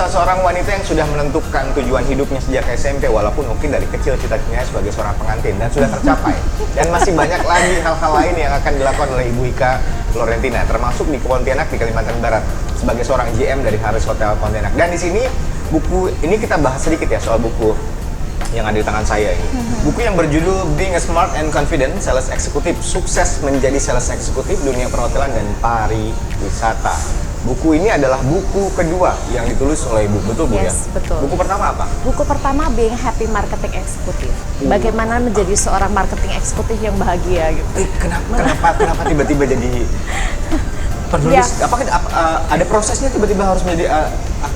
seorang wanita yang sudah menentukan tujuan hidupnya sejak SMP, walaupun mungkin dari kecil cita-citanya sebagai seorang pengantin dan sudah tercapai. Dan masih banyak lagi hal-hal lain yang akan dilakukan oleh Ibu Ika Florentina, termasuk di Pontianak, di Kalimantan Barat, sebagai seorang GM dari Harris Hotel Pontianak. Dan di sini buku ini kita bahas sedikit ya soal buku yang ada di tangan saya ini. Buku yang berjudul Being a Smart and Confident Sales Executive, sukses menjadi sales eksekutif dunia perhotelan dan pariwisata. Buku ini adalah buku kedua yang ditulis oleh Ibu, betul Bu? Yes, ya? betul. Buku pertama apa? Buku pertama Being Happy Marketing Executive. Bagaimana menjadi seorang marketing eksekutif yang bahagia gitu. Kenapa tiba-tiba jadi penulis? Ya. Apakah ada prosesnya tiba-tiba harus menjadi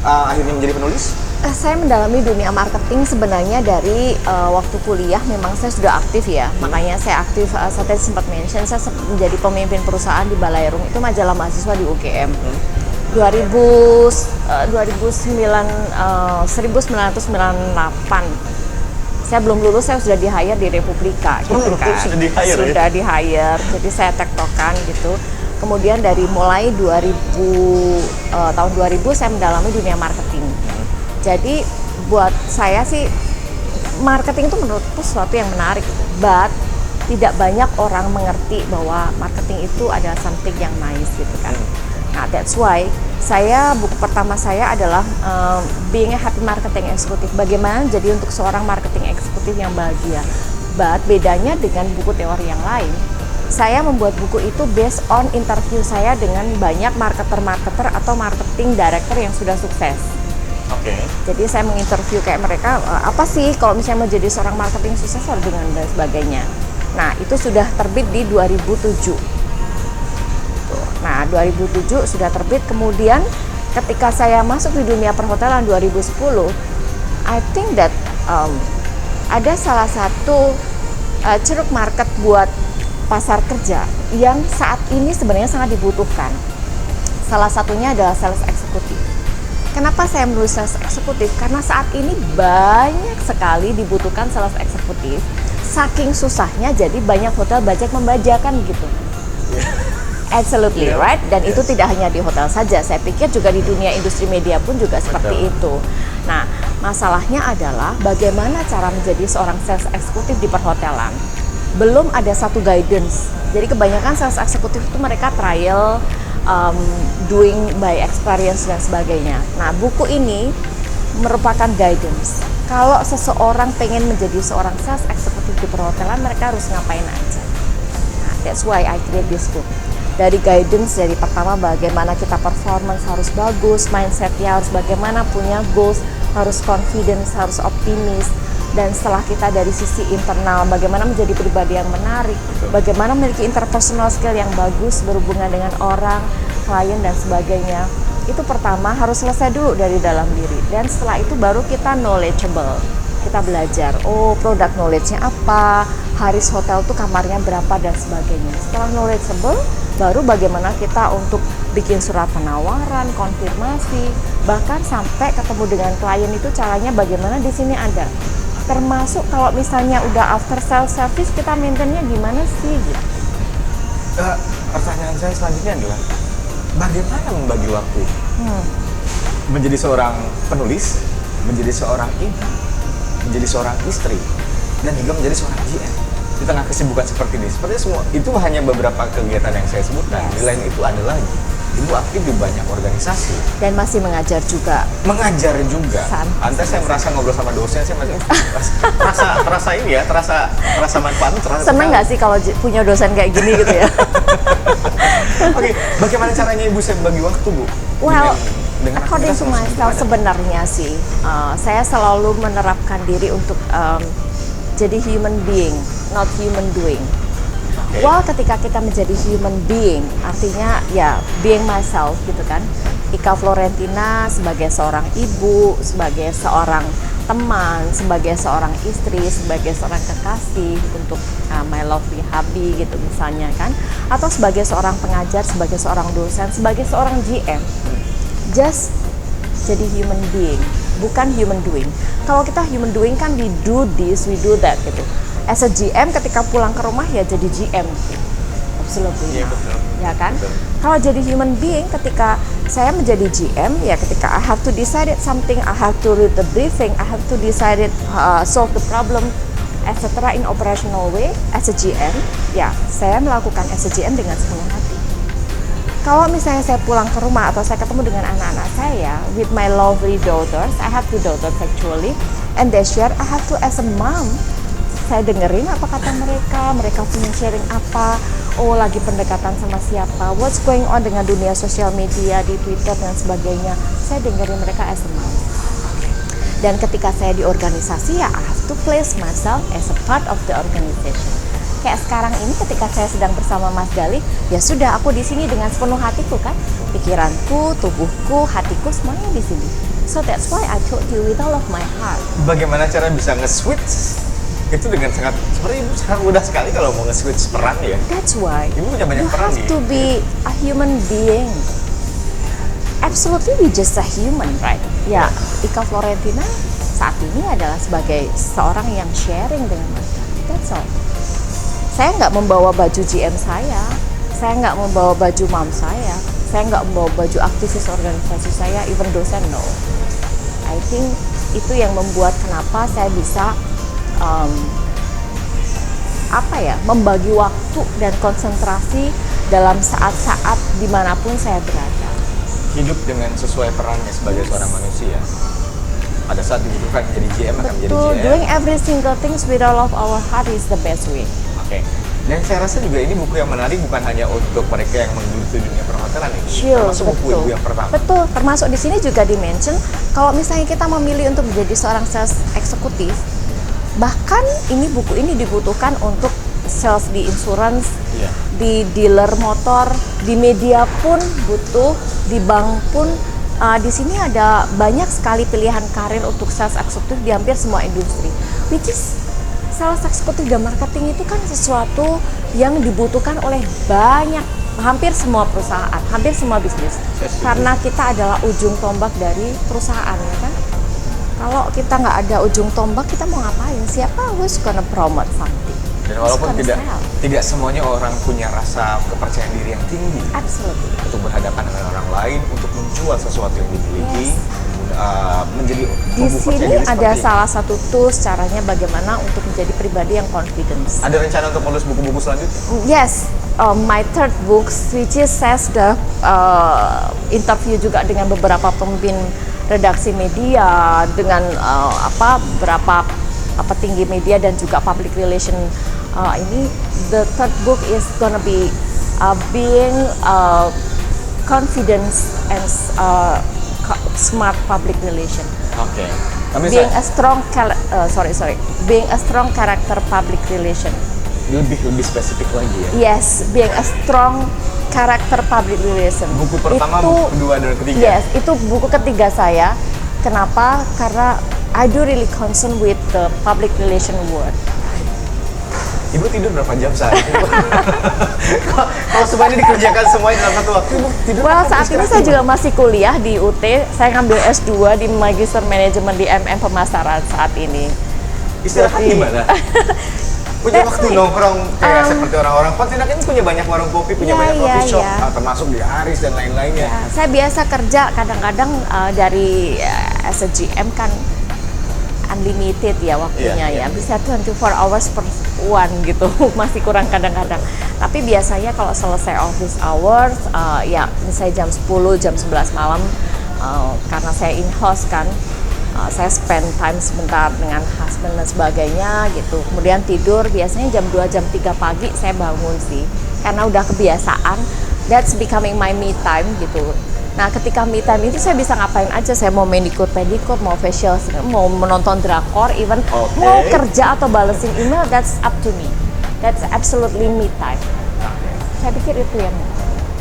akhirnya menjadi penulis? Saya mendalami dunia marketing sebenarnya dari waktu kuliah. Memang saya sudah aktif ya, makanya saya aktif. Saya tadi sempat mention saya menjadi pemimpin perusahaan di Balairung, itu majalah mahasiswa di UGM. 1998 saya belum lulus, saya sudah di-hire di Republika gitu kan. Sudah di-hire, jadi saya tektokan gitu. Kemudian dari mulai tahun 2000 saya mendalami dunia marketing. Jadi buat saya sih marketing itu menurutku sesuatu yang menarik, but tidak banyak orang mengerti bahwa marketing itu adalah something yang nice gitu kan. Nah, that's why buku pertama saya adalah Being a Happy Marketing Executive. Bagaimana jadi untuk seorang marketing eksekutif yang bahagia. But bedanya dengan buku teori yang lain, saya membuat buku itu based on interview saya dengan banyak marketer atau marketing director yang sudah sukses. Jadi saya menginterview kayak mereka, apa sih kalau misalnya mau jadi seorang marketing sukses harus dengan dan sebagainya. Nah, itu sudah terbit di 2007. Nah, 2007 sudah terbit. Kemudian ketika saya masuk di dunia perhotelan 2010, I think that ada salah satu ceruk market buat pasar kerja yang saat ini sebenarnya sangat dibutuhkan. Salah satunya adalah sales eksekutif. Kenapa saya menulis sales eksekutif? Karena saat ini banyak sekali dibutuhkan sales eksekutif. Saking susahnya, jadi banyak hotel bajak membajakan gitu. Absolutely, right? Dan itu tidak hanya di hotel saja. Saya pikir juga di dunia industri media pun juga seperti itu. Nah, masalahnya adalah bagaimana cara menjadi seorang sales eksekutif di perhotelan. Belum ada satu guidance. Jadi kebanyakan sales eksekutif itu mereka trial, doing by experience dan sebagainya. Nah, buku ini merupakan guidance. Kalau seseorang pengen menjadi seorang sales eksekutif di perhotelan, mereka harus ngapain aja. Nah, that's why I create this book. Dari guidance, dari pertama bagaimana kita performance harus bagus, mindsetnya harus bagaimana, punya goals, harus confidence, harus optimis. Dan setelah kita dari sisi internal, bagaimana menjadi pribadi yang menarik, bagaimana memiliki interpersonal skill yang bagus, berhubungan dengan orang, klien dan sebagainya. Itu pertama harus selesai dulu dari dalam diri. Dan setelah itu baru kita knowledgeable. Kita belajar, produk knowledge-nya apa, Harris Hotel tuh kamarnya berapa dan sebagainya. Setelah knowledgeable, baru bagaimana kita untuk bikin surat penawaran, konfirmasi, bahkan sampai ketemu dengan klien itu caranya bagaimana di sini ada. Termasuk kalau misalnya udah after sales service, kita maintainnya gimana sih gitu. Pertanyaan saya selanjutnya adalah bagaimana membagi waktu menjadi seorang penulis, menjadi seorang ibu, menjadi seorang istri, dan juga menjadi seorang GM di tengah kesibukan seperti ini. Sepertinya semua itu hanya beberapa kegiatan yang saya sebutkan. Di lain itu ada lagi. Ibu aktif di banyak organisasi dan masih mengajar juga. Mengajar juga. Antes saya merasa ngobrol sama dosen, saya masih terasa ini ya, terasa manfaat. Seneng nggak sih kalau punya dosen kayak gini gitu ya? Oke, bagaimana caranya Ibu saya bagi waktu, Bu? Well, according to myself sebenarnya sih, saya selalu menerapkan diri untuk jadi human being, not human doing. Well, ketika kita menjadi human being, artinya ya being myself gitu kan. Ika Florentina sebagai seorang ibu, sebagai seorang teman, sebagai seorang istri, sebagai seorang kekasih untuk my lovely hubby gitu misalnya kan. Atau sebagai seorang pengajar, sebagai seorang dosen, sebagai seorang GM. Just jadi human being, bukan human doing. Kalau kita human doing kan we do this, we do that gitu. As a GM ketika pulang ke rumah ya jadi GM. Absolutely. Iya, betul. Ya kan? Betul. Kalau jadi human being ketika saya menjadi GM ya ketika I have to decide something, I have to read the briefing, I have to decide solve the problem, etc. in operational way as a GM, ya saya melakukan as a GM dengan sepenuh hati. Kalau misalnya saya pulang ke rumah atau saya ketemu dengan anak-anak saya, with my lovely daughters, I have 2 daughters actually, and they share, I have to as a mom, saya dengerin apa kata mereka punya sharing apa, oh lagi pendekatan sama siapa, what's going on dengan dunia sosial media, di Twitter dan sebagainya, saya dengerin mereka as a mom. Dan ketika saya di organisasi ya, I have to place myself as a part of the organization. Kayak sekarang ini ketika saya sedang bersama Mas Gali, ya sudah aku di sini dengan sepenuh hatiku kan, pikiranku, tubuhku, hatiku semuanya di sini. So that's why I told you with all of my heart. Bagaimana cara bisa nge-switch itu dengan sangat, seperti ibu sangat mudah sekali kalau mau nge-switch peran ya. That's why Ibu punya banyak you peran have nih. to be a human being. Absolutely, we just a human, right? Ya, Ika Florentina saat ini adalah sebagai seorang yang sharing dengan masyarakat. That's all. Saya nggak membawa baju GM saya nggak membawa baju mom saya nggak membawa baju aktivis organisasi saya, even dosen no. I think itu yang membuat kenapa saya bisa membagi waktu dan konsentrasi dalam saat-saat dimanapun saya berada. Hidup dengan sesuai perannya sebagai seorang manusia. Pada saat dibutuhkan menjadi GM akan menjadi Betul, GM. doing every single things with all of our heart is the best way. Oke. Dan saya rasa juga ini buku yang menarik bukan hanya untuk mereka yang menggeluti dunia perhotelan ini. Sure, Termasuk buku betul. ibu yang pertama. Betul, termasuk di sini juga di-mention kalau misalnya kita memilih untuk menjadi seorang sales eksekutif, bahkan ini buku ini dibutuhkan untuk sales di insurance, Iya. di dealer motor, di media pun butuh, di bank pun. Di sini ada banyak sekali pilihan karir untuk sales eksekutif di hampir semua industri. Which is sales eksekutif dan marketing itu kan sesuatu yang dibutuhkan oleh hampir semua perusahaan, hampir semua bisnis. Karena kita adalah ujung tombak dari perusahaan, ya kan? Kalau kita nggak ada ujung tombak, kita mau ngapain? Siapa who's gonna promote something? Dan walaupun Who's gonna sell? tidak semuanya orang punya rasa kepercayaan diri yang tinggi Absolutely. untuk berhadapan dengan orang lain, untuk menjual sesuatu yang dimiliki, menjadi Di tumbuh percaya sini diri ada seperti ini. salah satu tools caranya bagaimana untuk menjadi pribadi yang confidence. Ada rencana untuk menulis buku-buku selanjutnya? Yes, my third book, which is saya sudah interview juga dengan beberapa pemimpin redaksi media, dengan beberapa tinggi media dan juga public relation. Ini the third book is gonna be being confidence and smart public relation. Oke. Tapi Being a strong being a strong character public relation. lebih spesifik lagi ya. Yes, being a strong character public relation. Buku pertama, itu, buku kedua, dan ketiga. Yes, itu buku ketiga saya. Kenapa? Karena I do really concern with the public relation world. Ibu tidur berapa jam sehari? Kalau semuanya dikerjakan semuanya dalam satu waktu, Ibu tidur Well, berapa saat ini istirahat? saya juga masih kuliah di UT. Saya ngambil S2 di Magister Manajemen di MM Pemasaran saat ini. Istirahat Jadi- gimana? Punya That's waktu right. nongkrong kayak seperti orang-orang Pontianak ini punya banyak warung kopi, punya Ya, banyak ya, coffee shop, ya. termasuk di Aris dan lain-lainnya. Ya, saya biasa kerja kadang-kadang dari as a GM kan unlimited ya waktunya Iya, iya. ya, bisa 24 hours per one gitu. Masih kurang kadang-kadang, tapi biasanya kalau selesai office hours ya misalnya jam 10, jam 11 malam, karena saya in-house kan, saya spend time sebentar dengan husband dan sebagainya gitu, kemudian tidur biasanya jam 2, jam 3 pagi saya bangun sih, karena udah kebiasaan. That's becoming my me time gitu. Nah, ketika me time itu saya bisa ngapain aja. Saya mau manicure, pedicure, mau facial, mau menonton drakor, even Oke. mau kerja atau balesin email, that's up to me. That's absolutely me time. Saya pikir itu yang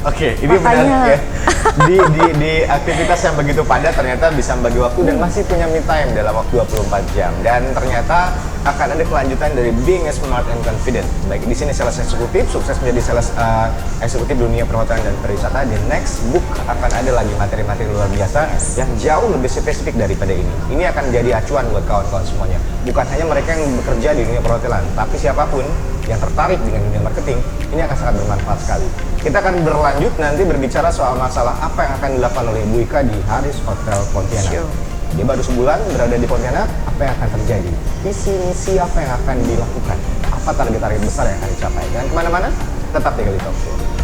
Oke, ini Makanya- menarik ya. Di aktivitas yang begitu padat ternyata bisa membagi waktu dan masih punya me time dalam waktu 24 jam. Dan ternyata akan ada kelanjutan dari being a smart and confident. Baik di sini sales eksekutif, sukses menjadi sales eksekutif dunia perhotelan dan pariwisata. Di next book akan ada lagi materi-materi luar biasa yang jauh lebih spesifik daripada ini. Ini akan jadi acuan buat kawan-kawan semuanya. Bukan hanya mereka yang bekerja di dunia perhotelan, tapi siapapun yang tertarik dengan dunia marketing, ini akan sangat bermanfaat sekali. Kita akan berlanjut nanti berbicara soal masalah apa yang akan dilakukan oleh Ibu Ika di Haris Hotel Pontianak. Sure. Dia baru sebulan berada di Pontianak, apa yang akan terjadi? Visi misi apa yang akan dilakukan? Apa target-target besar yang akan dicapai? Jangan kemana-mana, tetap di Kali Talk Show.